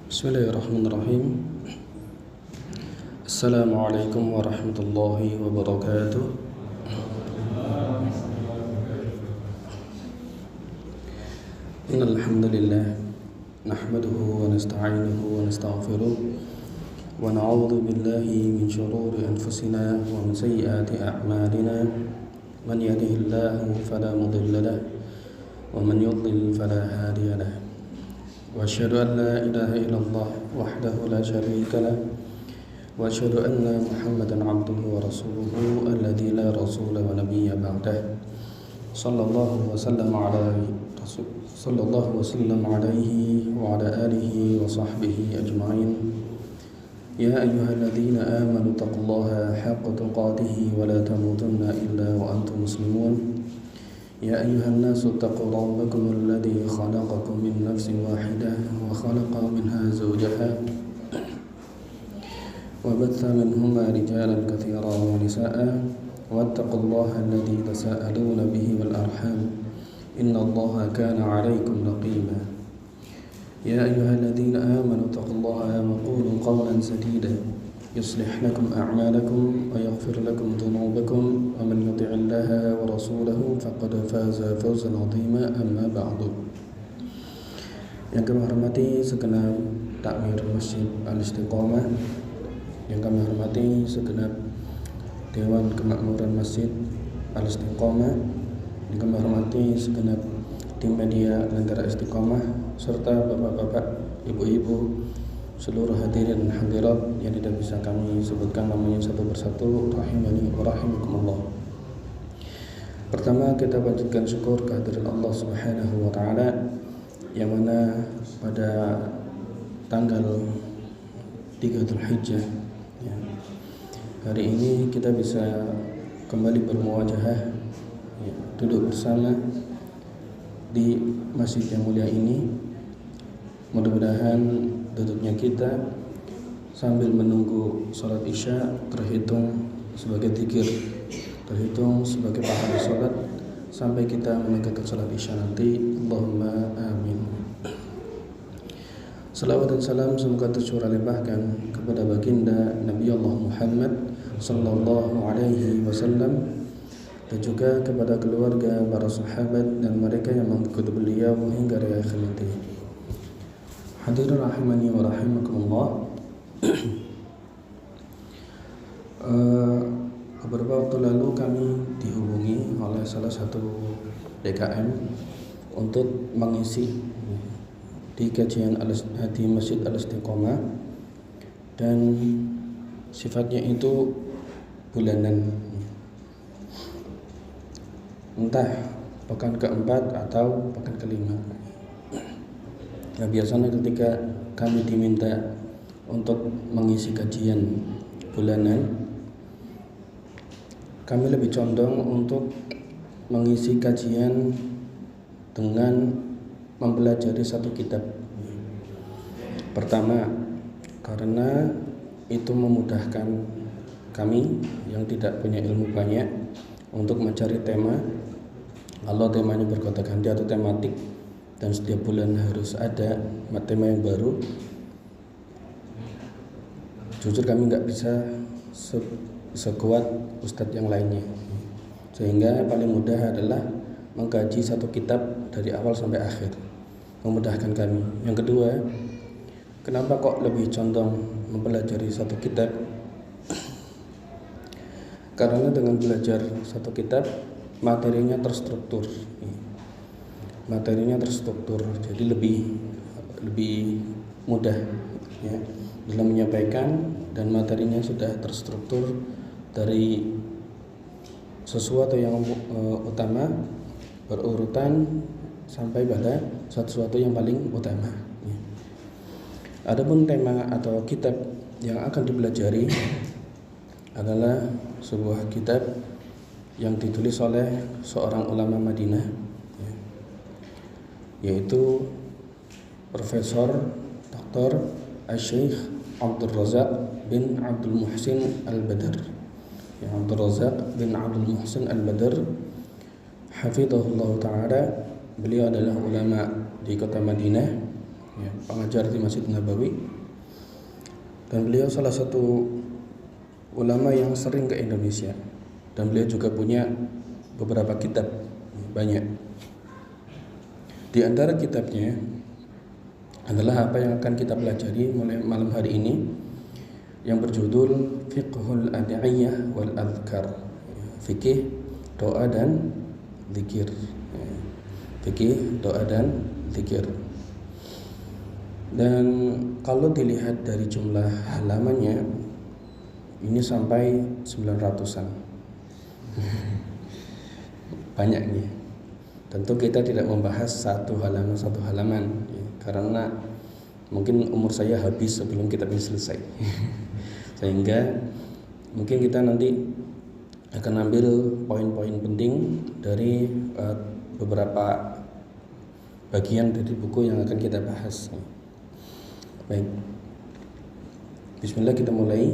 Bismillahirrahmanirrahim. Assalamualaikum warahmatullahi wabarakatuh. Innal hamdalillah nahmaduhu wa nasta'inuhu wa nastaghfiruh wa na'udzu billahi min shururi anfusina wa min sayyiati a'malina. Man yahdihillahu fala mudilla lahu wa man yudlil fala hadiya lahu. وأشهد أن لا إله إلا الله وحده لا شريك له وأشهد أن محمدا عبده ورسوله الذي لا رسول ونبي بعده صلى الله وسلم عليه وعلى آله وصحبه أجمعين. يا أيها الذين آمنوا اتقوا الله حق تقاته ولا تموتن إلا وأنتم مسلمون. يا أيها الناس اتقوا ربكم الذي خلقكم من نفس واحدة وخلق منها زوجها وبث منهما رجالا كثيرا ونساء واتقوا الله الذي تساءلون به والأرحام إن الله كان عليكم رقيبا. يا أيها الذين آمنوا اتقوا الله وقولوا قولا سديدا يصلح لكم أعمالكم ويغفر لكم ذنوبكم ومن يطع الله ورسوله فقد فاز فوزا عظيما. أما بعد. Yang kami hormati segenap takmir Masjid Al-Istiqomah, yang kami hormati segenap Dewan Kemakmuran Masjid Al-Istiqomah, yang kami hormati segenap tim media Lentera Istiqomah, serta bapak-bapak, ibu-ibu, seluruh hadirin dan hadirat yang tidak bisa kami sebutkan namanya satu persatu, rahimani wa rahimakumullah. Pertama, kita panjatkan syukur kehadirat Allah Subhanahu wa taala, yang mana pada tanggal 3 Dzulhijjah ya, hari ini kita bisa kembali bermuwajahah ya, duduk bersama di masjid yang mulia ini. Mudah-mudahan duduknya kita sambil menunggu sholat isya terhitung sebagai zikir, terhitung sebagai pahala sholat sampai kita menegakkan sholat isya nanti. Allahumma amin. Salawat dan salam semoga tercurah limpahkan kepada baginda Nabi Allah Muhammad sallallahu alaihi wasallam, dan juga kepada keluarga, para sahabat, dan mereka yang mengikuti beliau hingga hari akhir nanti. Hadirin rahimani wa rahimakumullah. Beberapa waktu lalu kami dihubungi oleh salah satu DKM untuk mengisi di kajian di Masjid Al-Istiqomah, dan sifatnya itu bulanan, entah pekan keempat atau pekan kelima. Nah, biasanya ketika kami diminta untuk mengisi kajian bulanan, kami lebih condong untuk mengisi kajian dengan mempelajari satu kitab. Pertama, karena itu memudahkan kami yang tidak punya ilmu banyak untuk mencari tema. Kalau temanya bergonta-ganti atau tematik, dan setiap bulan harus ada tema yang baru, jujur kami nggak bisa sekuat ustadz yang lainnya, sehingga paling mudah adalah mengkaji satu kitab dari awal sampai akhir, memudahkan kami. Yang kedua, kenapa kok lebih condong mempelajari satu kitab? Karena dengan belajar satu kitab, materinya terstruktur, jadi lebih mudah ya dalam menyampaikan, dan materinya sudah terstruktur dari sesuatu yang utama berurutan sampai pada sesuatu yang paling utama ya. Adapun tema atau kitab yang akan dipelajari adalah sebuah kitab yang ditulis oleh seorang ulama Madinah, yaitu Profesor Dr. Asy-Syaikh Abdul Razak bin Abdul Muhsin Al-Badr. Ya, Abdul Razak bin Abdul Muhsin Al-Badr, hafizahullah ta'ala. Beliau adalah ulama di kota Madinah ya, pengajar di Masjid Nabawi, dan beliau salah satu ulama yang sering ke Indonesia, dan beliau juga punya beberapa kitab, banyak. Di antara kitabnya adalah apa yang akan kita pelajari mulai malam hari ini, yang berjudul Fiqhul Ad'iyah wal Adhkar, fikih doa dan zikir. Fikih doa dan zikir. Dan kalau dilihat dari jumlah halamannya, ini sampai 900-an. Banyak nih. Tentu kita tidak membahas satu halaman karena mungkin umur saya habis sebelum kitab ini selesai. Sehingga mungkin kita nanti akan ambil poin-poin penting dari beberapa bagian dari buku yang akan kita bahas. Baik, bismillah, kita mulai.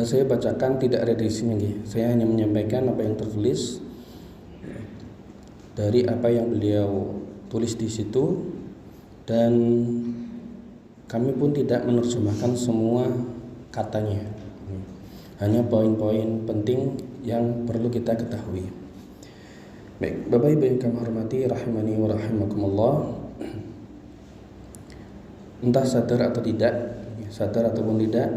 Saya bacakan, tidak ada di sini, saya hanya menyampaikan apa yang tertulis dari apa yang beliau tulis di situ, dan kami pun tidak menerjemahkan semua katanya, hanya poin-poin penting yang perlu kita ketahui. Baik, Bapak Ibu yang kami hormati, rahimani wa rahimakumullah. Entah sadar atau tidak, sadar ataupun tidak,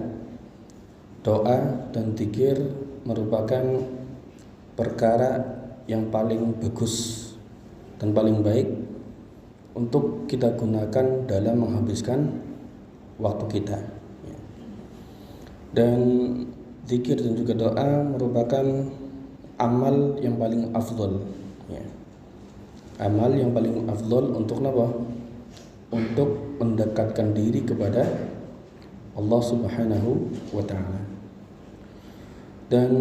doa dan zikir merupakan perkara yang paling bagus dan paling baik untuk kita gunakan dalam menghabiskan waktu kita. Dan zikir dan juga doa merupakan amal yang paling afdol. Amal yang paling afdol untuk apa? Untuk mendekatkan diri kepada Allah Subhanahu wa ta'ala. Dan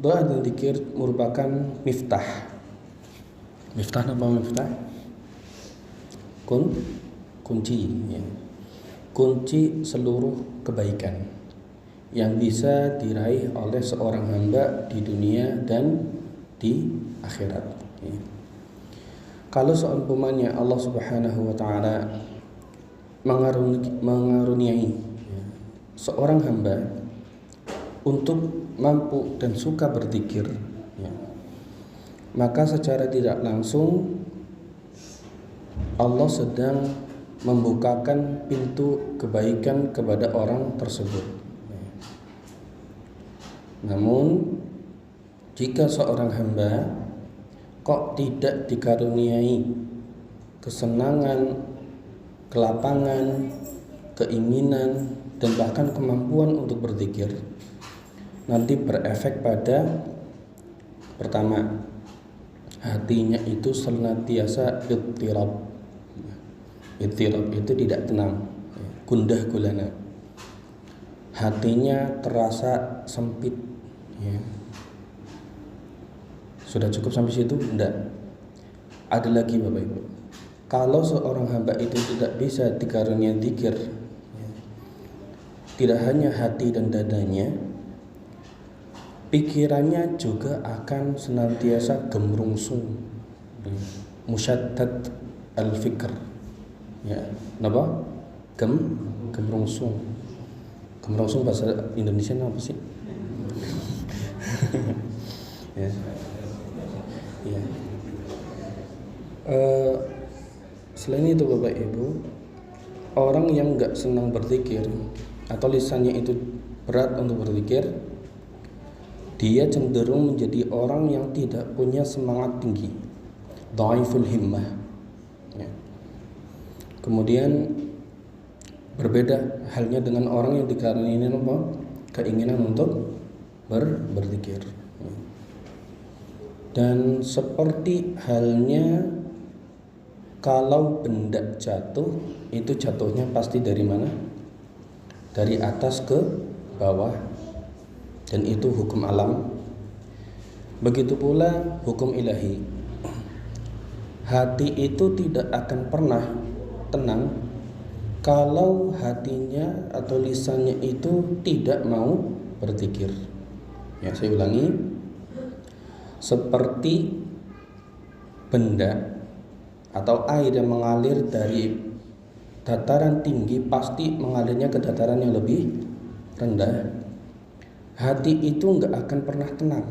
doa dan zikir merupakan miftah. Miftah apa miftah? Kunci, ya. Kunci seluruh kebaikan yang bisa diraih oleh seorang hamba di dunia dan di akhirat. Ya. Kalau seumpamanya Allah Subhanahu wa ta'ala mengaruniai seorang hamba untuk mampu dan suka berzikir, ya, maka secara tidak langsung Allah sedang membukakan pintu kebaikan kepada orang tersebut. Namun jika seorang hamba kok tidak dikaruniai kesenangan, kelapangan, keinginan, dan bahkan kemampuan untuk berzikir, nanti berefek pada, pertama, hatinya itu senantiasa ittirab. Ittirab itu tidak tenang, gundah gulana. Hatinya terasa sempit, ya. Sudah cukup sampai situ? Enggak. Ada lagi Bapak Ibu. Kalau seorang hamba itu tidak bisa dikaruniai zikir, ya, tidak hanya hati dan dadanya, pikirannya juga akan senantiasa gemrungsung, musyaddad al-fikr, ya, apa? Gemrungsung. Gemrungsung bahasa Indonesia apa sih? Ya. Ya. Selain itu Bapak Ibu, orang yang nggak senang berzikir atau lisannya itu berat untuk berzikir, dia cenderung menjadi orang yang tidak punya semangat tinggi, dhaiful himmah. Ya. Kemudian berbeda halnya dengan orang yang dikaruniai keinginan untuk berzikir. Dan seperti halnya kalau benda jatuh, itu jatuhnya pasti dari mana? Dari atas ke bawah. Dan itu hukum alam. Begitu pula hukum ilahi. Hati itu tidak akan pernah tenang kalau hatinya atau lisannya itu tidak mau berzikir. Ya, saya ulangi. Seperti benda atau air yang mengalir dari dataran tinggi pasti mengalirnya ke dataran yang lebih rendah. Hati itu nggak akan pernah tenang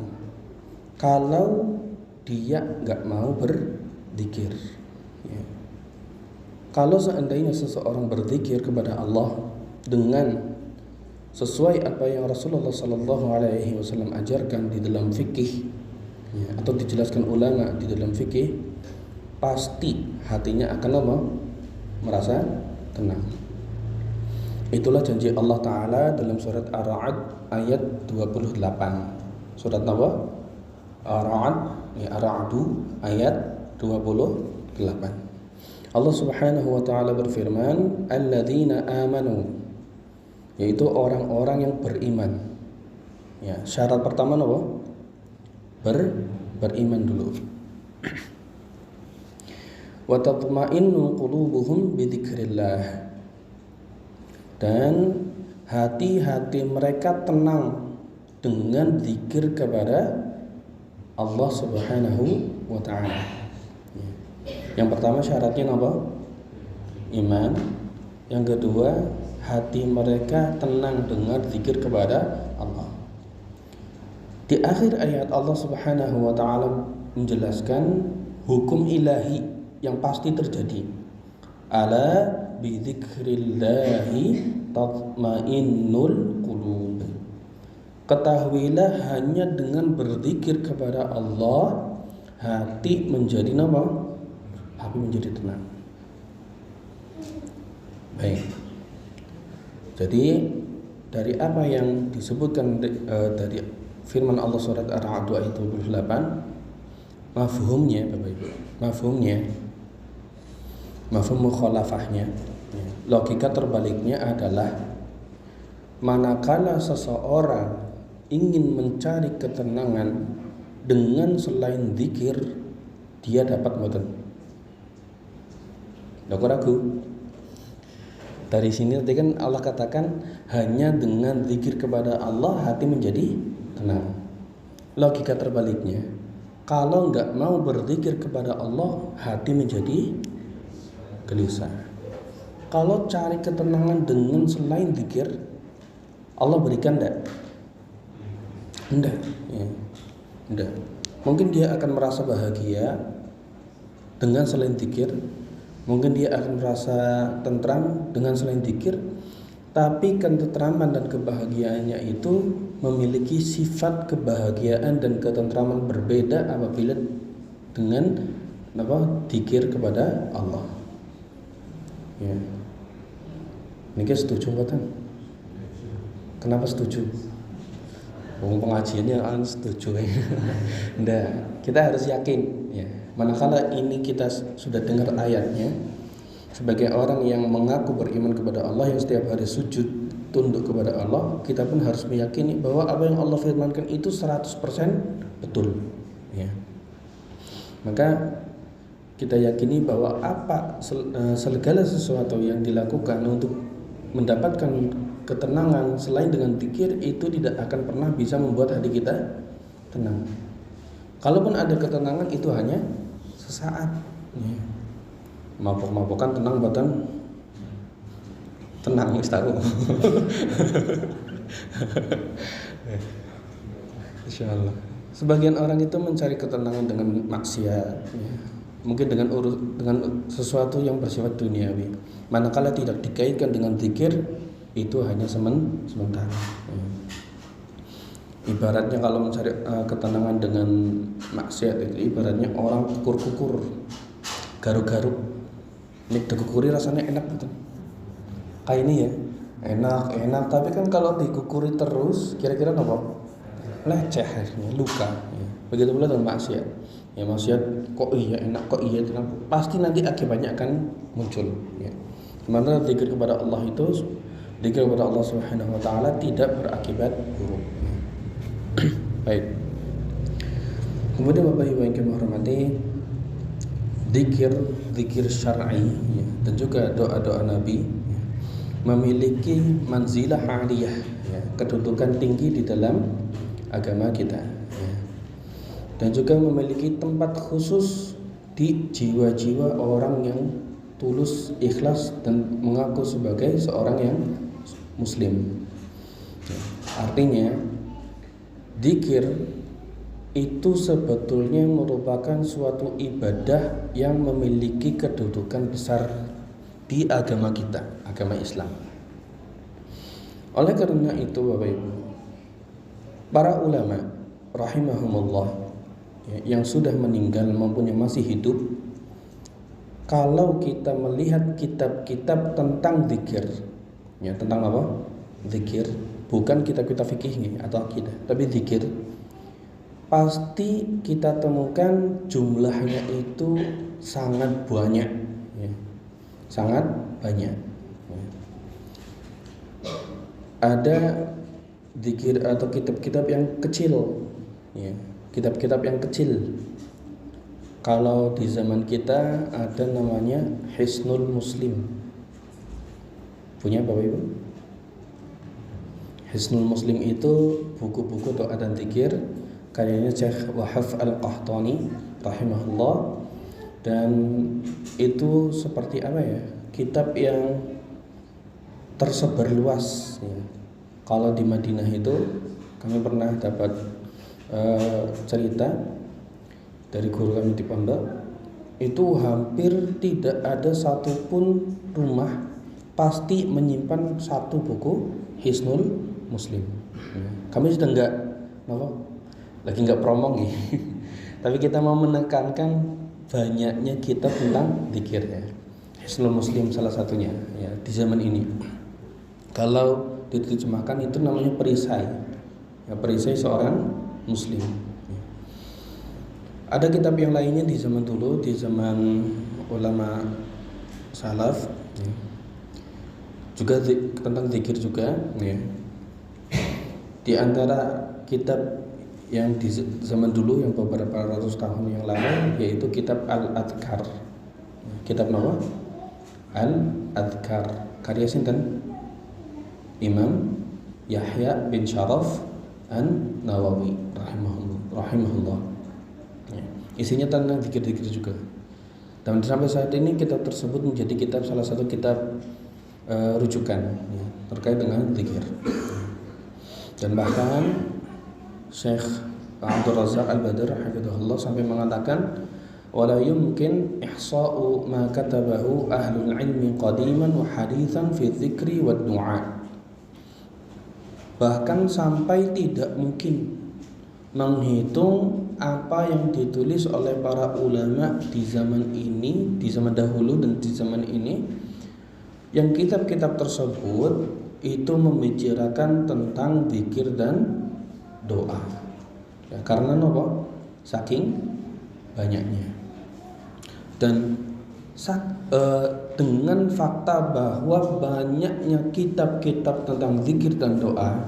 kalau dia nggak mau berzikir. Ya. Kalau seandainya seseorang berzikir kepada Allah dengan sesuai apa yang Rasulullah SAW ajarkan di dalam fikih, ya, atau dijelaskan ulama di dalam fikih, pasti hatinya akan merasa tenang. Itulah janji Allah Ta'ala dalam surat Ar-Ra'd ayat 28. Surat apa? Ar-Ra'd, ya, Ar-Ra'du ayat 28. Allah Subhanahu wa Ta'ala berfirman, alladzina amanu, yaitu orang-orang yang beriman. Ya, syarat pertama apa? Beriman dulu. Wa tatma'innu qulubuhum bi dzikrillah. Dan hati-hati mereka tenang dengan zikir kepada Allah Subhanahu wa Ta'ala. Yang pertama syaratnya apa? Iman. Yang kedua, hati mereka tenang dengan zikir kepada Allah. Di akhir ayat Allah Subhanahu wa Ta'ala menjelaskan hukum ilahi yang pasti terjadi. Ala bi dzikrillahi tatmainnul qulub. Ketahuilah hanya dengan berzikir kepada Allah hati menjadi apa? Hati menjadi tenang. Baik. Jadi dari apa yang disebutkan dari firman Allah surat Ar-Ra'd ayat 28, mafhumnya Bapak Ibu, mafhum mukhalafahnya, logika terbaliknya adalah manakala seseorang ingin mencari ketenangan dengan selain zikir, dia dapat mboten? Ragu. Dari sini tadi kan Allah katakan hanya dengan zikir kepada Allah hati menjadi tenang. Logika terbaliknya, kalau enggak mau berzikir kepada Allah hati menjadi gelisah. Kalau cari ketenangan dengan selain zikir, Allah berikan enggak? Enggak, ya. Enggak. Mungkin dia akan merasa bahagia dengan selain zikir. Mungkin dia akan merasa tentram dengan selain zikir, tapi ketentraman dan kebahagiaannya itu memiliki sifat kebahagiaan dan ketentraman berbeda apabila dengan zikir kepada Allah. Ya. Niki setuju mboten? Kenapa setuju? Pengajiannya setuju. Nggak, kita harus yakin, ya. Manakala ini kita sudah dengar ayatnya, sebagai orang yang mengaku beriman kepada Allah, yang setiap hari sujud tunduk kepada Allah, kita pun harus meyakini bahwa apa yang Allah firmankan itu 100% betul, ya. Maka kita yakini bahwa segala sesuatu yang dilakukan untuk mendapatkan ketenangan selain dengan zikir itu tidak akan pernah bisa membuat hati kita tenang. Kalaupun ada ketenangan itu hanya sesaat, ya. Mabuk-mabukan tenang badan tenang wis tahu. Insyaallah. Sebagian orang itu mencari ketenangan dengan maksiat, ya. Mungkin dengan sesuatu yang bersifat duniawi. Manakala tidak dikaitkan dengan zikir, itu hanya sementara. Ya. Ibaratnya kalau mencari ketenangan dengan maksiat itu ibaratnya orang kukur-kukur, garuk-garuk. Nek dikukuri rasanya enak betul. Kayak ini ya, enak. Tapi kan kalau dikukuri terus, kira-kira apa? Leceh, luka. Ya. Begitu pula dengan maksiat. Ya maksiat kok iya enak, kok iya tenang. Pasti nanti akibatnya akan muncul. Ya. Sementara zikir kepada Allah itu, zikir kepada Allah Subhanahu Wa Taala tidak berakibat buruk. Baik. Kemudian Bapak Ibu yang kami hormati, zikir syar'i, ya, dan juga doa-doa Nabi, ya, memiliki manzilah aliyah, ya, kedudukan tinggi di dalam agama kita, ya, dan juga memiliki tempat khusus di jiwa-jiwa orang yang tulus, ikhlas dan mengaku sebagai seorang yang muslim. Artinya zikir itu sebetulnya merupakan suatu ibadah yang memiliki kedudukan besar di agama kita, agama Islam. Oleh karena itu Bapak Ibu, para ulama rahimahumullah yang sudah meninggal maupun yang masih hidup, kalau kita melihat kitab-kitab tentang zikir, ya tentang apa? Zikir, bukan kitab-kitab fikih atau akidah, tapi zikir, pasti kita temukan jumlahnya itu sangat banyak, ya. Sangat banyak. Ya. Ada zikir atau kitab-kitab yang kecil, ya. Kitab-kitab yang kecil. Kalau di zaman kita ada namanya Hisnul Muslim. Punya Bapak Ibu? Hisnul Muslim itu buku-buku doa dan zikir karyanya Syekh Wahaf Al-Qahtani rahimahullah, dan itu seperti apa ya? Kitab yang tersebar luas, ya. Kalau di Madinah itu kami pernah dapat cerita dari guru kami di pondok, itu hampir tidak ada satupun rumah pasti menyimpan satu buku Hisnul Muslim. Kami sudah lagi nggak promo nih, tapi kita mau menekankan banyaknya kitab tentang zikir, ya. Hisnul Muslim salah satunya, ya, di zaman ini. Kalau diterjemahkan itu namanya perisai, ya, perisai seorang Muslim. Ada kitab yang lainnya di zaman dulu, di zaman ulama salaf, ya, juga tentang zikir juga, ya. Di antara kitab yang di zaman dulu yang beberapa ratus tahun yang lalu, yaitu kitab Al-Adhkar. Kitab apa? Al-Adhkar, karya sinten? Imam Yahya bin Sharaf An-Nawawi rahimahullah. Ya. Isinya tentang zikir-zikir juga. Dan sampai saat ini kitab tersebut menjadi kitab, salah satu kitab rujukan, ya, terkait dengan zikir. Dan bahkan Syekh Abdul Razak Al-Badr hafizahullah sampai mengatakan, wala yumkin ihsa'u ma katabahu ahlul ilmi qadiman wa hadithan fi dzikri wad du'a. Bahkan sampai tidak mungkin menghitung apa yang ditulis oleh para ulama di zaman ini, di zaman dahulu dan di zaman ini, yang kitab-kitab tersebut itu membicarakan tentang zikir dan doa, ya, karena apa? Saking banyaknya. Dan dengan fakta bahwa banyaknya kitab-kitab tentang zikir dan doa,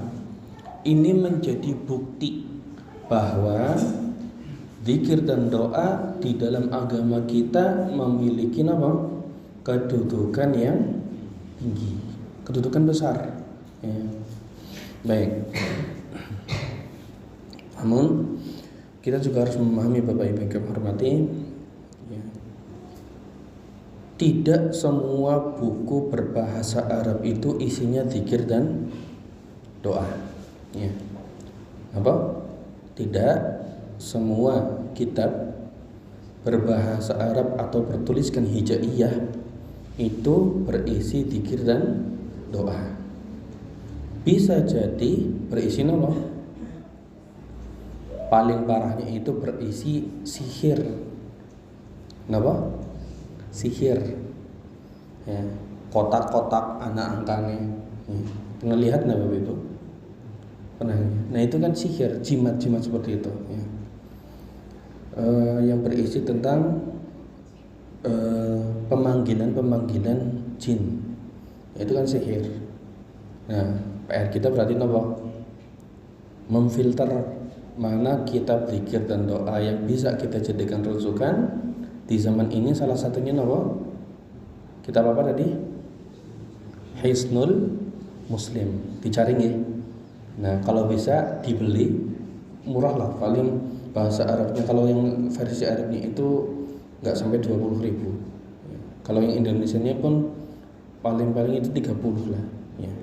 ini menjadi bukti bahwa zikir dan doa di dalam agama kita memiliki apa? Kedudukan yang tinggi, kedudukan besar, ya. Baik. Namun kita juga harus memahami Bapak Ibu yang kami hormati, ya, tidak semua buku berbahasa Arab itu isinya zikir dan doa, ya. Apa? Tidak semua kitab berbahasa Arab atau bertuliskan hijaiyah itu berisi zikir dan doa. Bisa jadi berisi apa? Paling parahnya itu berisi sihir. Kenapa? Sihir, ya, kotak-kotak anak angkanya, ya. Pernah lihat nggak Bapak itu? Pernah. Nah itu kan sihir, jimat-jimat seperti itu, ya. Yang berisi tentang pemanggilan jin, itu kan sihir. Nah PR kita berarti apa? Memfilter mana kitab zikir dan doa yang bisa kita jadikan rujukan di zaman ini. Salah satunya apa? Kitab apa tadi? Hisnul Muslim. Dicari nggih. Nah, kalau bisa dibeli, murah lah, paling bahasa Arabnya, kalau yang versi Arabnya itu nggak sampai 20.000. Kalau yang Indonesianya pun paling-paling itu 30 lah ya.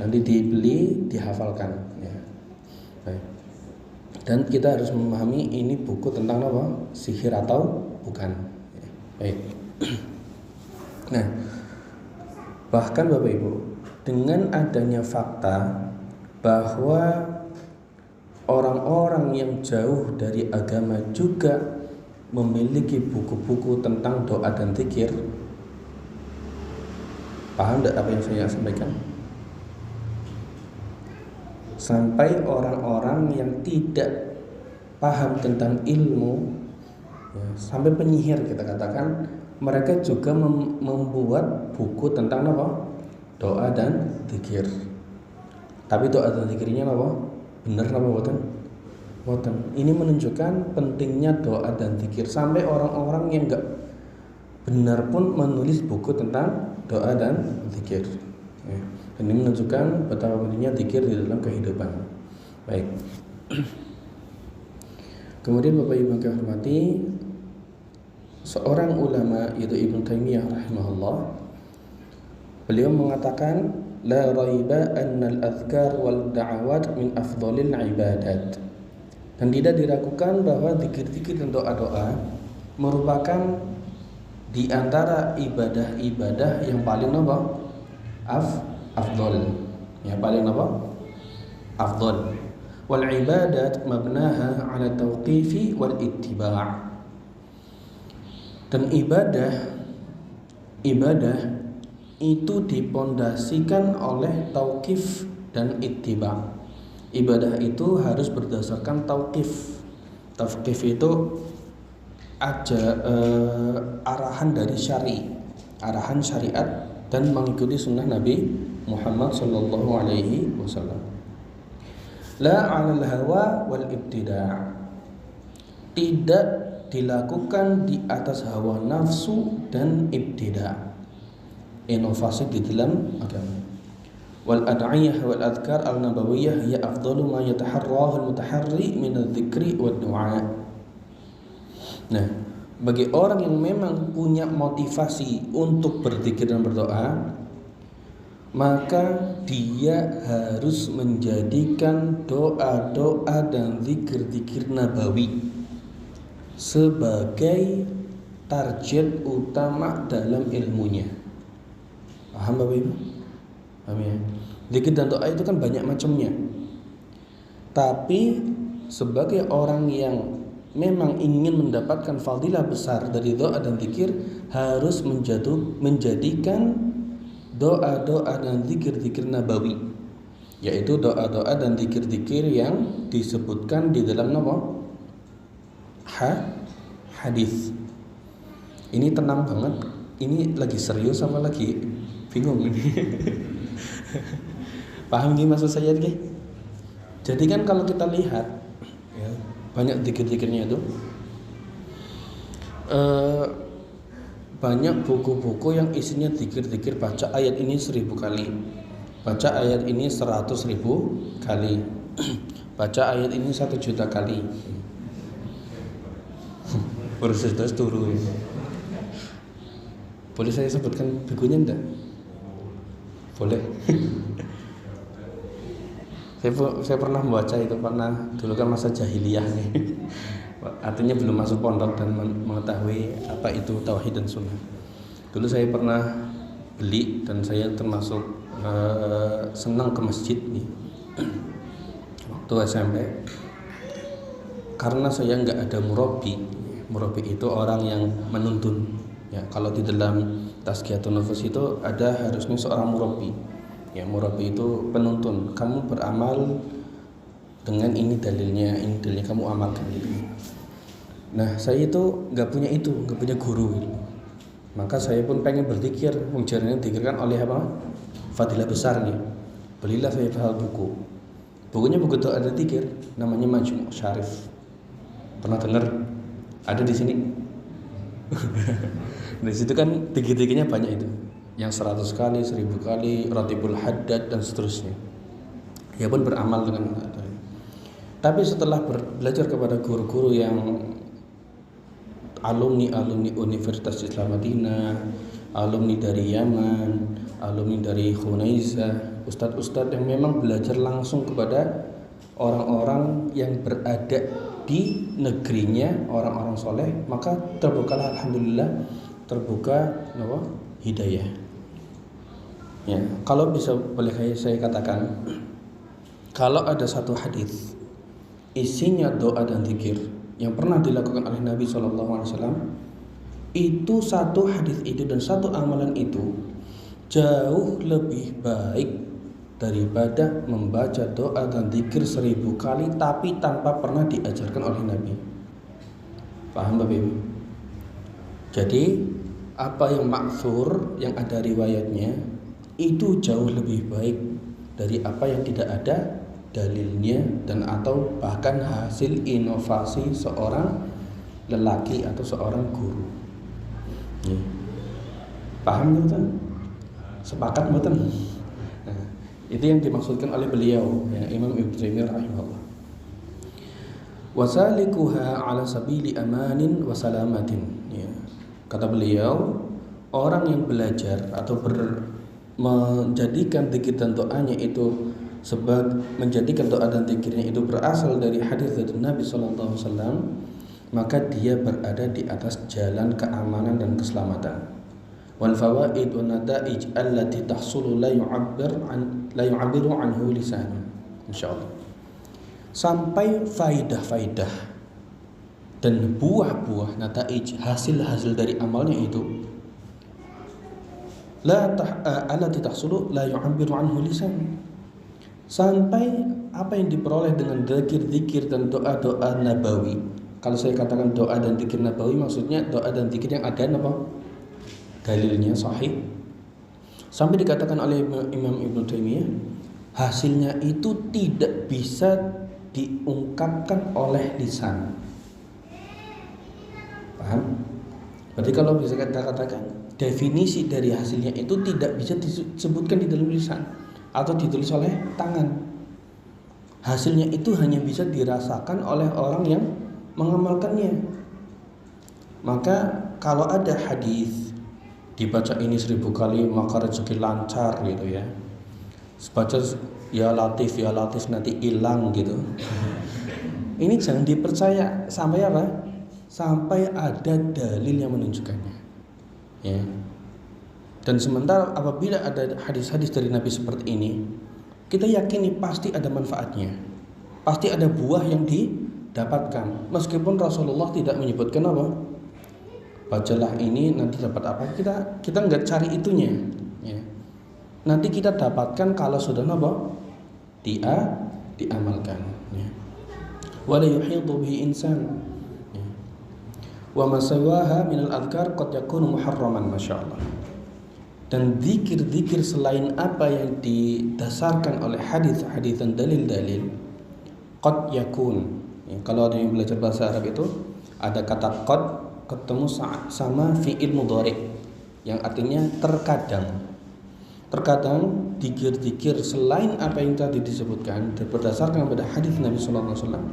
Nanti dibeli, dihafalkan ya. Baik. Dan kita harus memahami ini buku tentang apa? Sihir atau bukan ya. Baik. Nah, bahkan Bapak Ibu, dengan adanya fakta bahwa orang-orang yang jauh dari agama juga memiliki buku-buku tentang doa dan zikir. Paham tidak apa yang saya sampaikan? Sampai orang-orang yang tidak paham tentang ilmu ya, sampai penyihir kita katakan, mereka juga membuat buku tentang apa? Doa dan zikir. Tapi doa dan zikirnya apa? Bener apa boten? Boten. Ini menunjukkan pentingnya doa dan zikir. Sampai orang-orang yang enggak benar pun menulis buku tentang doa dan zikir. Ya. Dan ini menunjukkan betapa pentingnya zikir di dalam kehidupan. Baik. Kemudian Bapak Ibu yang hormati, seorang ulama yaitu Ibnu Taimiyah rahimahullah, beliau mengatakan la raiba anna al-adhkar wal da'awat min afdhalil ibadat. Dan tidak diragukan bahwa zikir-zikir dan doa-doa merupakan di antara ibadah-ibadah yang paling apa? Afdhal. Yang paling apa? Afdhal. Wal ibadat mabnaha 'ala tawqifi wal ittiba'. Dan ibadah itu dipondasikan oleh tauqif dan ittiba. Ibadah itu harus berdasarkan tauqif. Tauqif itu arahan dari arahan syariat dan mengikuti sunnah Nabi Muhammad sallallahu alaihi wasallam. La 'alal hawa wal ibtida'. Tidak dilakukan di atas hawa nafsu dan ibtida'. Inovasi di dalam agama. Wal ad'iyah wal adhkar al-nabawiyyah hiya afdalu ma yataharrahu al-mutaharri min adh-dhikri wad du'a. Nah, bagi orang yang memang punya motivasi untuk berzikir dan berdoa, maka dia harus menjadikan doa-doa dan zikir-zikir nabawi sebagai target utama dalam ilmunya. Paham Bapak Ibu? Paham ya? Zikir dan doa itu kan banyak macamnya. Tapi sebagai orang yang memang ingin mendapatkan fadilah besar dari doa dan zikir, harus menjadikan doa-doa dan zikir-zikir nabawi, yaitu doa-doa dan zikir-zikir yang disebutkan di dalam hadis. Ini tenang banget. Ini lagi serius sama lagi bingung ini. Paham gini maksud saya ini? Jadi kan kalau kita lihat ya, banyak zikir-zikirnya itu banyak buku-buku yang isinya zikir-zikir, baca ayat ini 1000 kali, baca ayat ini 100.000 kali, baca ayat ini 1.000.000 kali. Proses turun. Boleh saya sebutkan bukunya enggak? Boleh. Saya pernah membaca itu, dulu kan masa jahiliyah nih. Artinya belum masuk pondok dan mengetahui apa itu tauhid dan sunnah. Dulu saya pernah beli dan saya termasuk senang ke masjid nih waktu SMP, karena saya nggak ada murabi. Murabi itu orang yang menuntun. Ya, kalau di dalam Tazkiyatun Nufus itu ada harusnya seorang murabi. Ya, murabi itu penuntun. Kamu beramal dengan ini dalilnya kamu amalkan gitu. Nah, saya itu nggak punya guru. Maka saya pun pengen berzikir. Ujarnya dikirkan oleh apa? Fadilah besarnya. Belilah saya buku. Bukunya buku doa dan zikir, namanya Majmu' Syarif. Pernah dengar? Ada di sini. Di situ kan zikir-zikirnya banyak itu. Yang 100 kali, 1000 kali, Ratibul Haddad dan seterusnya. Ya pun beramal dengan. Tapi setelah belajar kepada guru-guru yang alumni Universitas Islam Madinah, alumni dari Yaman, alumni dari Khunaizah, ustadz-ustadz yang memang belajar langsung kepada orang-orang yang berada di negerinya, orang-orang soleh, maka terbukalah alhamdulillah hidayah. Ya, kalau bisa boleh saya katakan, kalau ada satu hadis isinya doa dan zikir yang pernah dilakukan oleh Nabi SAW, itu satu hadis itu dan satu amalan itu jauh lebih baik daripada membaca doa dan zikir 1000 kali tapi tanpa pernah diajarkan oleh Nabi. Paham Bapak Ibu? Jadi apa yang maksur, yang ada riwayatnya, itu jauh lebih baik dari apa yang tidak ada dalilnya dan atau bahkan hasil inovasi seorang lelaki atau seorang guru. Paham betul? Sepakat betul? Nah, itu yang dimaksudkan oleh beliau, ya, Imam Ibnu Taimiyah rahimahullah. Wasalikuha ala sabili amanin wa salamatin. Ya. Kata beliau, orang yang belajar atau menjadikan zikir dan doanya itu menjadikan doa dan zikirnya itu berasal dari hadis dari Nabi sallallahu alaihi wasallam, maka dia berada di atas jalan keamanan dan keselamatan. Wal fawaid wan nataij allati tahsulu la yu'abbiru anhu lisan. Insyaallah. Sampai faidah-faidah dan buah-buah nataij, hasil-hasil dari amalnya itu allati tahsulu la yu'abbiru anhu lisan. Sampai apa yang diperoleh dengan zikir-zikir dan doa-doa nabawi. Kalau saya katakan doa dan zikir nabawi, maksudnya doa dan zikir yang ada apa? Dalilnya sahih. Sampai dikatakan oleh Imam Ibnu Taimiyah, hasilnya itu tidak bisa diungkapkan oleh lisan. Paham? Berarti kalau bisa kita katakan, definisi dari hasilnya itu tidak bisa disebutkan di dalam lisan atau ditulis oleh tangan. Hasilnya itu hanya bisa dirasakan oleh orang yang mengamalkannya. Maka kalau ada hadis dibaca ini 1000 kali maka rezeki lancar gitu ya, baca ya latif nanti hilang gitu, ini jangan dipercaya sampai apa? Sampai ada dalil yang menunjukkannya, ya. Dan sementara apabila ada hadis-hadis dari Nabi seperti ini, kita yakini pasti ada manfaatnya, pasti ada buah yang didapatkan. Meskipun Rasulullah tidak menyebutkan apa, bacalah ini nanti dapat apa, kita nggak cari itunya, ya. Nanti kita dapatkan kalau sudah apa, diamalkan, ya. Wala yuhidu bihi insan, ya. Wa masawaha minal adhkar qad yakunu muharraman, masyaallah. Dan zikir-zikir selain apa yang didasarkan oleh hadis-hadis dan dalil-dalil, qad yakun, ya, kalau ada yang belajar bahasa Arab itu ada kata qad ketemu sama fi'il mudhari yang artinya terkadang zikir-zikir selain apa yang tadi disebutkan berdasarkan pada hadis Nabi sallallahu alaihi wasallam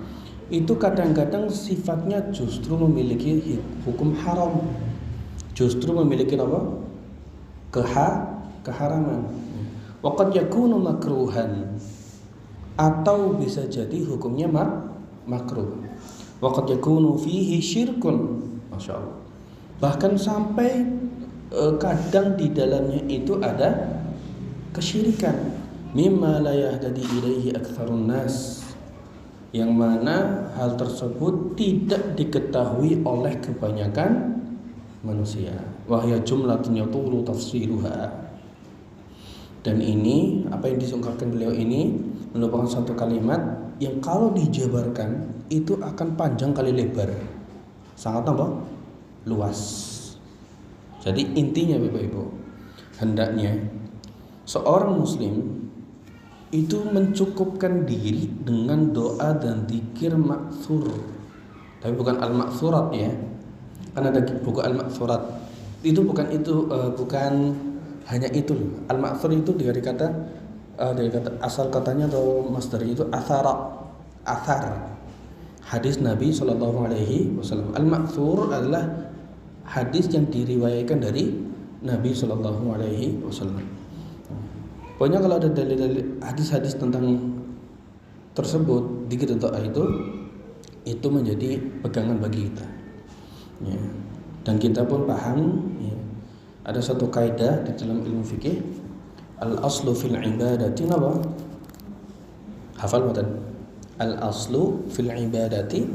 itu kadang-kadang sifatnya justru memiliki hukum haram, justru memiliki apa? Keharaman. Waqad yakunu makruhan, atau bisa jadi hukumnya makruh. Waqad yakunu fihi syirkun, masyaallah. Bahkan sampai kadang di dalamnya itu ada kesyirikan, mimma la yahtadi ilaihi aktsarun nas, yang mana hal tersebut tidak diketahui oleh kebanyakan manusia. Wahya jumlatun yatulu tafsiruha. Dan ini apa yang disungkapkan beliau ini merupakan satu kalimat yang kalau dijabarkan itu akan panjang kali lebar, sangat apa? Luas. Jadi intinya Bapak Ibu, hendaknya seorang muslim itu mencukupkan diri dengan doa dan zikir maksur, tapi bukan al-maksurat, ya. Karena ada buku al-maksurat itu bukan hanya itu. Al-maksur itu dari kata asal katanya atau masdar itu athar. hadis Nabi Shallallahu Alaihi Wasallam. Al-ma'thur adalah hadis yang diriwayatkan dari Nabi Shallallahu Alaihi Wasallam. Pokoknya kalau ada dalil-dalil hadis-hadis tentang tersebut dzikir doa itu menjadi pegangan bagi kita. Ya. Dan kita pun paham. Ya. Ada satu kaidah di dalam ilmu fikih, al-aslu fil ibadati apa? Hafal matan. Al-aslu fil ibadati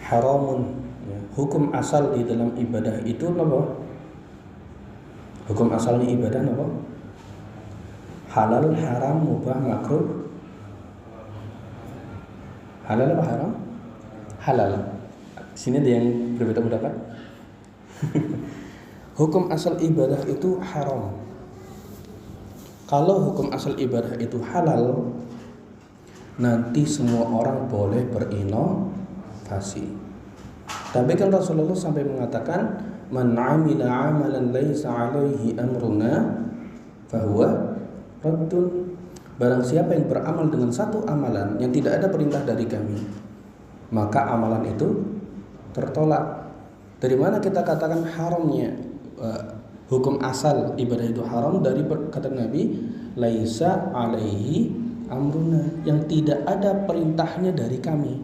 haramun. Ya. Hukum asal di dalam ibadah itu apa? Hukum asalnya ibadah apa? Halal, haram, mubah, makruh. Halal apa haram? Halal. Sini ada yang berbeda pendapat. Hukum asal ibadah itu haram. Kalau hukum asal ibadah itu halal, nanti semua orang boleh berinovasi. Tapi kan Rasulullah sampai mengatakan, man 'amila 'amalan laisa 'alaihi amruna fahuwa raddun. Barang siapa yang beramal dengan satu amalan yang tidak ada perintah dari kami, maka amalan itu tertolak. Dari mana kita katakan haramnya hukum asal ibadah itu haram? Dari kata Nabi, laisa alaihi amruna, yang tidak ada perintahnya dari kami.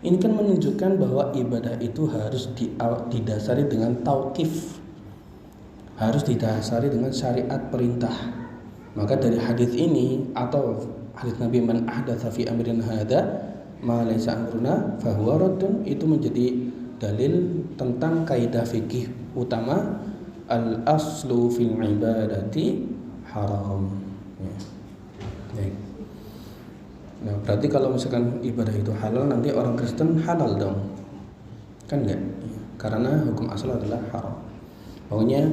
Ini kan menunjukkan bahwa ibadah itu harus didasari dengan tauqif, harus didasari dengan syariat perintah. Maka dari hadis ini atau hadis Nabi, man ahdatsa fi amrina hadza ma laisa amruna fahuwa raddun, itu menjadi dalil tentang kaidah fikih utama, al-aslu fil ibadati haram. Ya. Baik. Nah, berarti kalau misalkan ibadah itu halal, nanti orang Kristen halal dong. Kan enggak? Ya. Karena hukum asal adalah haram. Pokoknya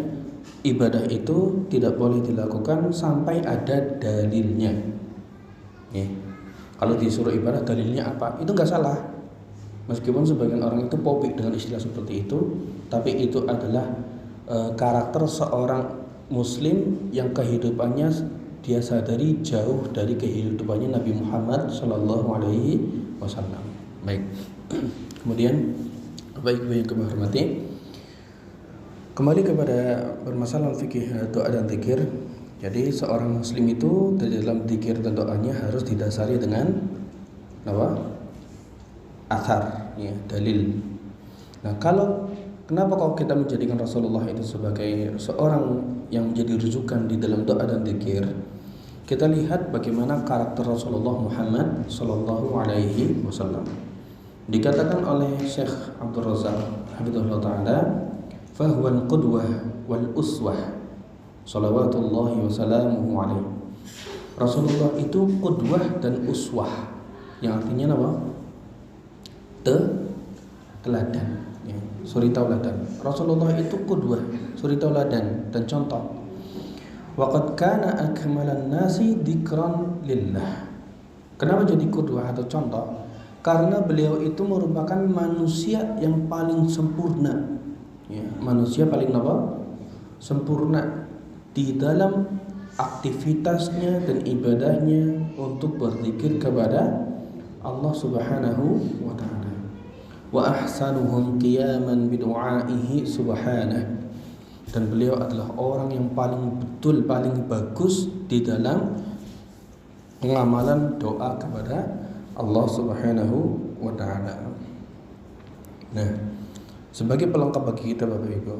ibadah itu tidak boleh dilakukan sampai ada dalilnya. Ya. Kalau disuruh ibadah dalilnya apa? Itu enggak salah. Meskipun sebagian orang itu popik dengan istilah seperti itu, tapi itu adalah karakter seorang muslim yang kehidupannya dia sadari jauh dari kehidupannya Nabi Muhammad Sallallahu Alaihi Wasallam. Baik. Kemudian, baik yang kami hormati, kembali kepada permasalahan fikih doa dan zikir. Jadi seorang muslim itu dalam zikir dan doanya harus didasari dengan apa? Athar, ya, dalil. Nah, kenapa kalau kita menjadikan Rasulullah itu sebagai seorang yang menjadi rujukan di dalam doa dan zikir? Kita lihat bagaimana karakter Rasulullah Muhammad Sallallahu Alaihi Wasallam. Dikatakan oleh Syekh Abdul Razak Hafizahullah Ta'ala, fahuwal qudwah wal uswah salawatullahi wa salamuhu alaihi. Rasulullah itu qudwah dan uswah, yang artinya apa? Teladan, ya, suri tauladan. Rasulullah itu qudwah, suri tauladan dan contoh. Waqad kana akmalan nasi dzikran lillah. Kenapa jadi qudwah atau contoh? Karena beliau itu merupakan manusia yang paling sempurna, ya, manusia paling apa? Sempurna di dalam aktivitasnya dan ibadahnya untuk berzikir kepada Allah Subhanahu wa ta'ala. Wa ahsanuhum qiyaman bidu'aihi subhanahu. Dan beliau adalah orang yang paling betul, paling bagus di dalam pengamalan doa kepada Allah Subhanahu wa ta'ala. Nah, sebagai pelengkap bagi kita Bapak Ibu,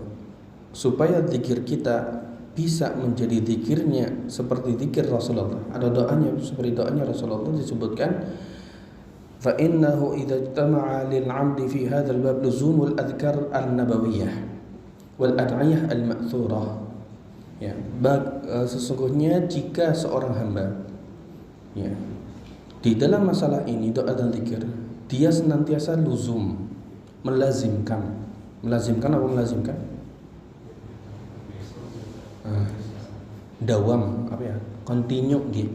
supaya zikir kita bisa menjadi zikirnya seperti zikir Rasulullah, ada doanya seperti doanya Rasulullah, disebutkan fa innahu idza ijtama'a lil 'abdi fi hadzal bab luzumul adhkar an-nabawiyyah wal ad'iyah al-ma'thurah. Ya, sesungguhnya jika seorang hamba, ya, di dalam masalah ini doa dan zikir, dia senantiasa luzum, melazimkan apa melazimkan? Dawam, apa ya? Continue gitu.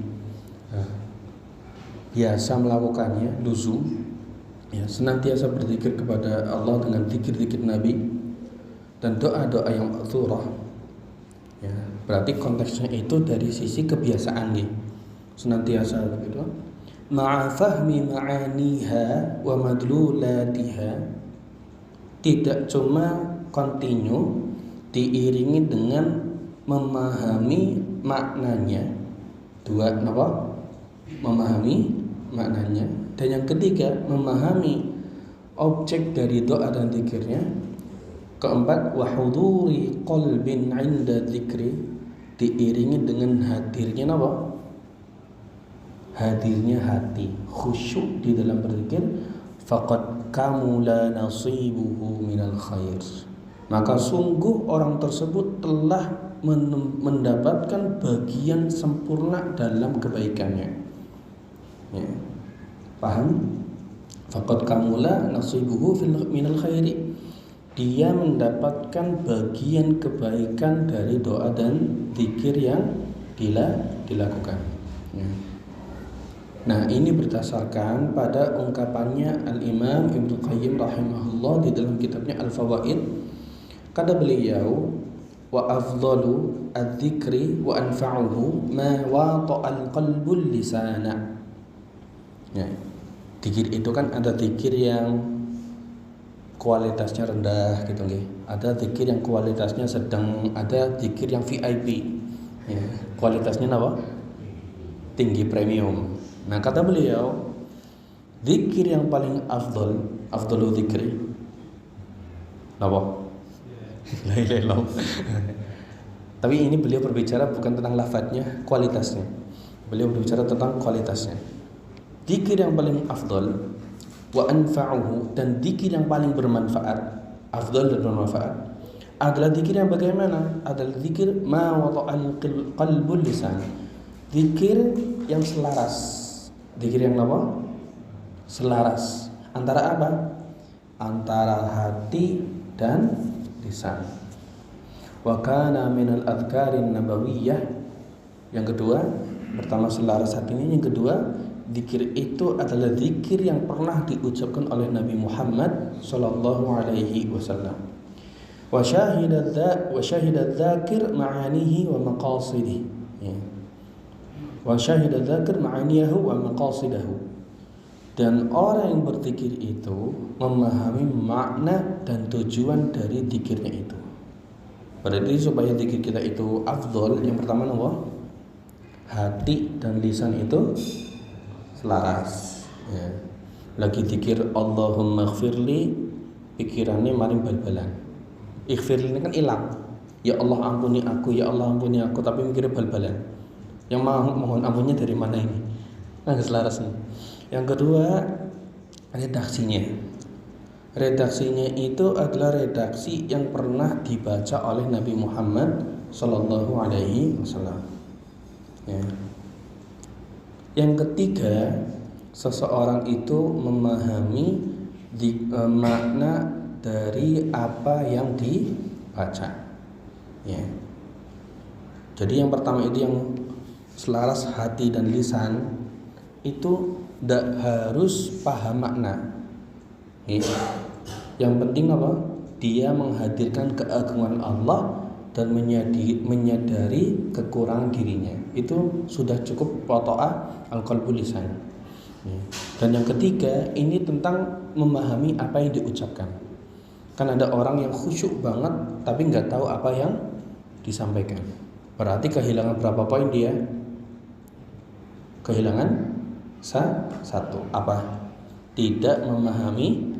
Biasa melakukannya, luzum, ya, senantiasa berzikir kepada Allah dengan zikir-zikir Nabi dan doa-doa yang ma'thurah. Ya, berarti konteksnya itu dari sisi kebiasaan nih, senantiasa begitu. ma'a fahmi ma'aniha wa madlulatiha, tidak cuma kontinu diiringi dengan memahami maknanya. Dua, apa? Memahami maknanya. Dan yang ketiga, memahami objek dari doa dan zikirnya. Keempat, wa huduri qalbin 'inda dzikri, diiringi dengan hadirnya apa? Hadirnya hati, khusyuk di dalam berzikir. Faqad kamula nasibuhu minal khair, maka sungguh orang tersebut telah mendapatkan bagian sempurna dalam kebaikannya. Ya. Paham? Faqad kamula nasibuhu minal khairi, dia mendapatkan bagian kebaikan dari doa dan zikir yang dilakukan. Ya. Nah, ini berdasarkan pada ungkapannya Al-Imam Ibnu Qayyim rahimahullah di dalam kitabnya Al-Fawaid. Kata beliau, wa afdalu adz-dzikri wa anfa'uhu ma wata'al qalbul lisana. Ya. Zikir itu kan ada zikir yang kualitasnya rendah gitu nggih. Ada zikir yang kualitasnya sedang, ada zikir yang VIP. Ya, kualitasnya apa? Tinggi, premium. Nah, kata beliau, zikir yang paling afdalu zikri apa? La ilaha illallah. Tapi ini beliau berbicara bukan tentang lafadznya, kualitasnya. Beliau berbicara tentang kualitasnya. Zikir yang paling afdal wa anfa'uhu, dan zikir yang paling bermanfaat, afdal dan bermanfaat, adalah zikir yang bagaimana? Adalah zikir ma wata'al qalbul lisan. Zikir yang selaras. Zikir yang apa? Selaras. Antara apa? Antara hati dan lisan. Wa kana minal adhkarin nabawiyah. Yang kedua, pertama selaras hatinya, yang kedua, zikir itu adalah zikir yang pernah diucapkan oleh Nabi Muhammad sallallahu alaihi wasallam. Wa syahida dzakir ma'anihi wa maqasidihi. Ya. Wa syahida dzakir ma'aniyahu wa maqasidahu. Dan orang yang berzikir itu memahami makna dan tujuan dari zikirnya itu. Berarti supaya zikir kita itu afdol, yang pertama apa? Hati dan lisan itu selaras. Ya. Lagi zikir Allahumma ighfirli, pikirannya maring bal-balan. Ighfirli ini kan hilang. Ya Allah ampuni aku, ya Allah ampuni aku, tapi mikirnya bal-balan. Yang mohon ampunnya dari mana ini? Nah, selaras nih. Yang kedua, redaksinya. Redaksinya itu adalah redaksi yang pernah dibaca oleh Nabi Muhammad sallallahu alaihi wasallam. Ya. Yang ketiga, seseorang itu memahami makna dari apa yang dibaca. Ya. Jadi yang pertama itu yang selaras hati dan lisan, itu tidak harus paham makna. Ya. Yang penting apa? Dia menghadirkan keagungan Allah dan menyadari kekurangan dirinya. Itu sudah cukup wata'ah al-qalbul lisan. Ya. Dan yang ketiga, ini tentang memahami apa yang diucapkan. Kan ada orang yang khusyuk banget tapi nggak tahu apa yang disampaikan. Berarti kehilangan berapa poin dia? Kehilangan satu. Apa? Tidak memahami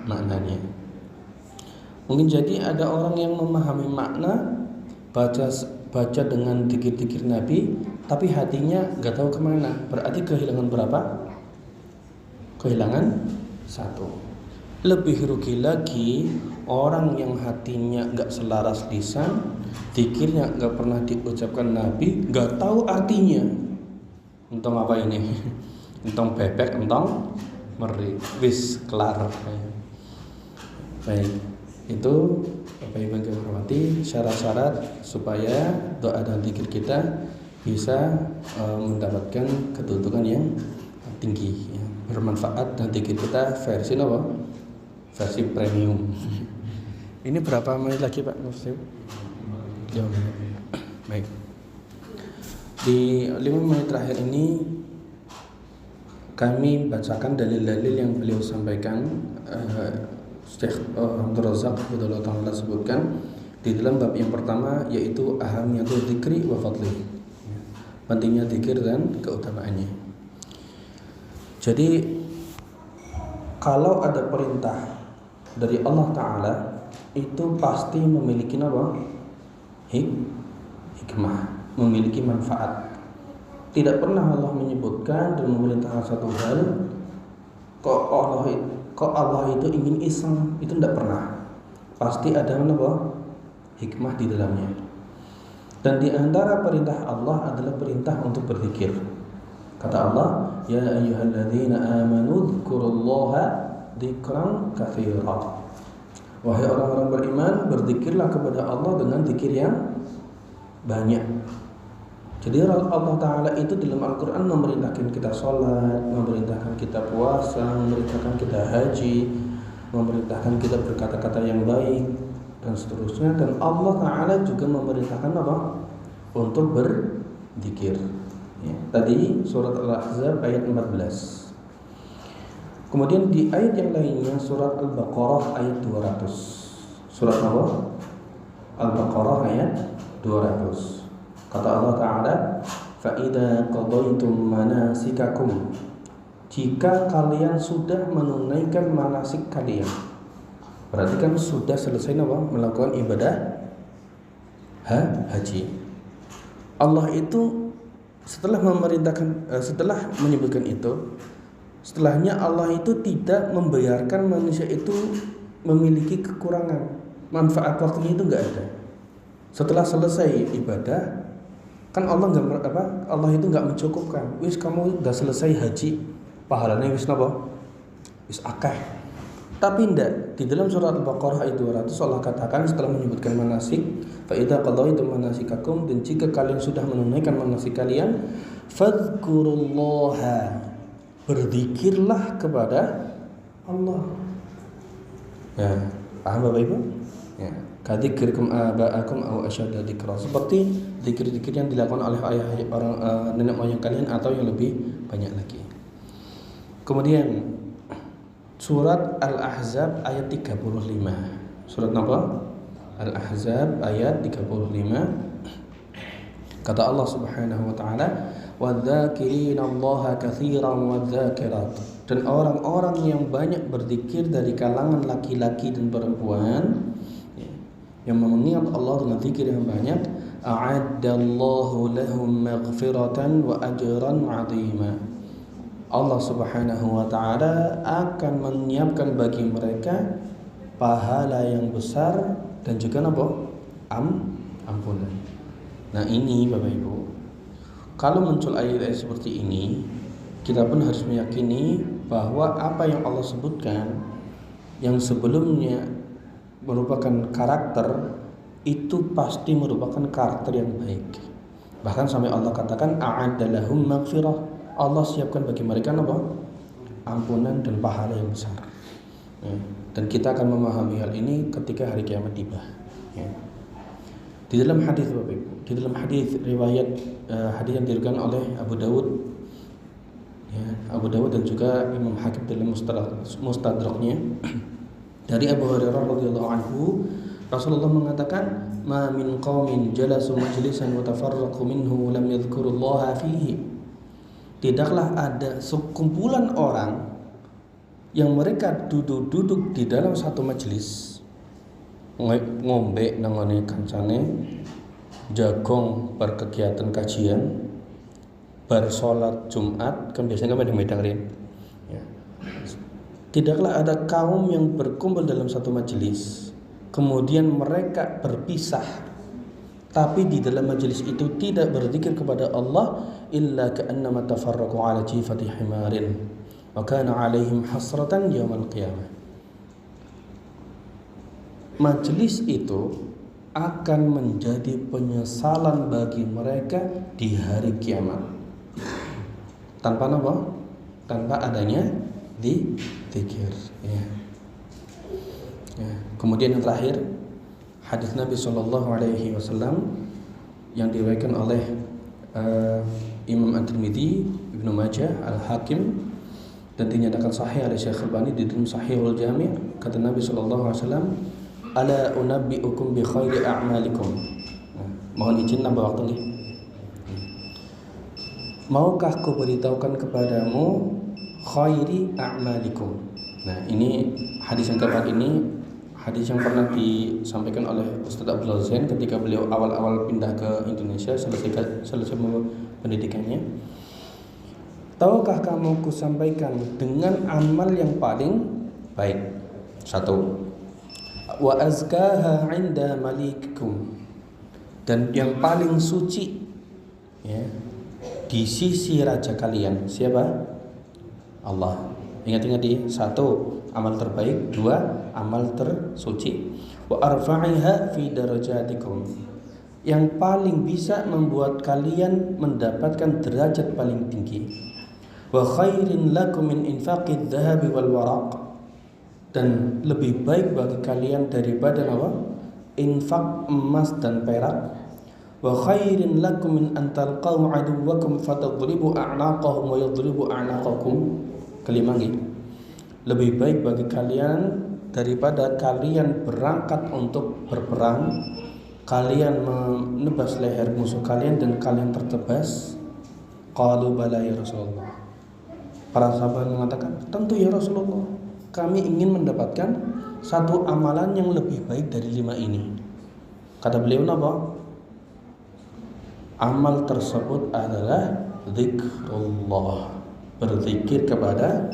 maknanya. Mungkin jadi ada orang yang memahami makna, baca dengan zikir-zikir Nabi, tapi hatinya nggak tahu kemana. Berarti kehilangan berapa? Kehilangan satu. Lebih rugi lagi orang yang hatinya nggak selaras lisan, zikirnya nggak pernah diucapkan Nabi, nggak tahu artinya. Entong apa ini? Entong bebek, entong meri. Wis kelar. Baik. Itu Bapak Ibu yang hormati, syarat-syarat supaya doa dan zikir kita bisa mendapatkan kedudukan yang tinggi, ya. Bermanfaat, dan zikir kita versi apa? Versi premium. Ini berapa menit lagi Pak Nufsi? 5 menit. Baik. Di 5 menit terakhir ini kami bacakan dalil-dalil yang beliau sampaikan. Syekh Abdul Razak Hafizahullah Ta'ala sebutkan di dalam bab yang pertama, yaitu ahamiyatul dzikri wa fadli, pentingnya zikir dan keutamaannya. Jadi kalau ada perintah dari Allah Ta'ala itu pasti memiliki apa? Hikmah, memiliki manfaat. Tidak pernah Allah menyebutkan dan memerintahkan satu hal kok Allah itu ingin iseng, itu tidak pernah. Pasti ada apa? Hikmah di dalamnya. Dan di antara perintah Allah adalah perintah untuk berzikir. Kata Allah, ya ayyuhalladzina amanu dzkurullaha dzikran katsira. Wahai orang-orang beriman, berzikirlah kepada Allah dengan zikir yang banyak. Jadi Allah Ta'ala itu dalam Al-Quran memerintahkan kita sholat, memerintahkan kita puasa, memerintahkan kita haji, memerintahkan kita berkata-kata yang baik, dan seterusnya. Dan Allah Ta'ala juga memerintahkan apa? Untuk berzikir. Ya. Tadi surat Al-Ahzab ayat 14. Kemudian di ayat yang lainnya surat Al-Baqarah ayat 200. Surat apa? Al-Baqarah ayat 200. Kata Allah Ta'ala, فَإِذَا قَضَيْتُمْ مَنَاسِكَكُمْ, jika kalian sudah menunaikan manasik kalian, berarti kan sudah selesai apa? Melakukan ibadah haji. Allah itu setelah menyebutkan itu, setelahnya Allah itu tidak membiarkan manusia itu memiliki kekurangan. Manfaat waktunya itu enggak ada. Setelah selesai ibadah, kan Allah itu nggak mencukupkan. Wis kamu udah selesai haji, pahalanya wis napa? Wis akeh. Tapi ndak, di dalam surat Al-Baqarah ayat 200 Allah katakan setelah menyebutkan manasik, fa idza qadaytum manasikakum, dan jika kalian sudah menunaikan manasik kalian, fadhkurullaha, berzikirlah kepada Allah. Ya, paham Bapak Ibu? Ya. Kadzikrikum aba'akum aw asyadda dzikra, seperti zikir-zikir yang dilakukan oleh nenek moyang kalian atau yang lebih banyak lagi. Kemudian surat Al-Ahzab ayat 35. Surat apa? Al-Ahzab ayat 35. Kata Allah Subhanahu wa taala, "Wadz-dzakirinallaha katsiran wadz-dzakirat." Dan orang-orang yang banyak berzikir dari kalangan laki-laki dan perempuan yang mengingat Allah dengan zikir yang banyak, a'addallahu lahum maghfiratan wa ajran 'azima. Allah Subhanahu wa taala akan menyiapkan bagi mereka pahala yang besar dan juga ampunan. Nah, ini Bapak Ibu, kalau muncul ayat-ayat seperti ini, kita pun harus meyakini bahwa apa yang Allah sebutkan yang sebelumnya merupakan karakter, itu pasti merupakan karakter yang baik. Bahkan sampai Allah katakan a'adalahum maghfirah, Allah siapkan bagi mereka ampunan dan pahala yang besar. Ya. Dan kita akan memahami hal ini ketika hari kiamat tiba. Ya. Di dalam hadis Bapak Ibu, di dalam hadis riwayat hadis yang diriwayatkan oleh Abu Dawud, ya, Abu Dawud dan juga Imam Hakim dalam Mustadraknya, dari Abu Hurairah radhiyallahu anhu, Rasulullah mengatakan, "Ma min qaumin jalasu majlisan wa tafarraqu minhu lam yadhkurullaha fihi." Tidaklah ada sekumpulan orang yang mereka duduk-duduk di dalam satu majelis, ngombe nangone kancane, jagong berkegiatan kajian, bar salat Jumat, kan biasanya kan medang rin. Ya. Tidaklah ada kaum yang berkumpul dalam satu majelis, kemudian mereka berpisah, tapi di dalam majelis itu tidak berzikir kepada Allah, illa ka'annama tafarraqu ala jifati himarin wa kana alaihim hasratan yaumal qiyamah. Majelis itu akan menjadi penyesalan bagi mereka di hari kiamat. Tanpa apa? Tanpa adanya zikir. Ya. Ya. Kemudian yang terakhir, hadis Nabi SAW yang diriwayatkan oleh Imam At-Tirmidzi, Ibnu Majah, Al-Hakim, dan dinyatakan sahih oleh Syekh Albani di dalam Sahihul Jami'. Kata Nabi sallallahu alaihi wasallam, "Ala unabbiukum bi khairi a'malikum." Mohon izin nambah waktu nih. Maukah ku beritahukan kepadamu khairi a'malikum. Nah, ini hadis yang keempat ini hadis yang pernah disampaikan oleh Ustaz Abdul Zain ketika beliau awal-awal pindah ke Indonesia selesai pendidikannya. Tahukah kamu kusampaikan dengan amal yang paling baik? 1. Wa azkaha 'inda malikikum, dan yang paling suci ya, di sisi raja kalian. Siapa? Allah. Ingat-ingat di 1 amal terbaik, 2 amal tersuci. Wa arfa'iha fi darajatikum, yang paling bisa membuat kalian mendapatkan derajat paling tinggi. Wa khairin lakum min infaqid dhahabi wal waraq, dan lebih baik bagi kalian daripada apa? Infak emas dan perak. Wa khairin lakum min an talqaw aduwwakum fatadribu a'naqahum wa yadribu a'naqakum. Kelima lagi, lebih baik bagi kalian daripada kalian berangkat untuk berperang, kalian menebas leher musuh kalian dan kalian tertebas. Qalu bala ya Rasulullah. Para sahabat mengatakan, tentu ya Rasulullah, kami ingin mendapatkan satu amalan yang lebih baik dari 5 ini. Kata beliau apa? Amal tersebut adalah zikrullah, berzikir kepada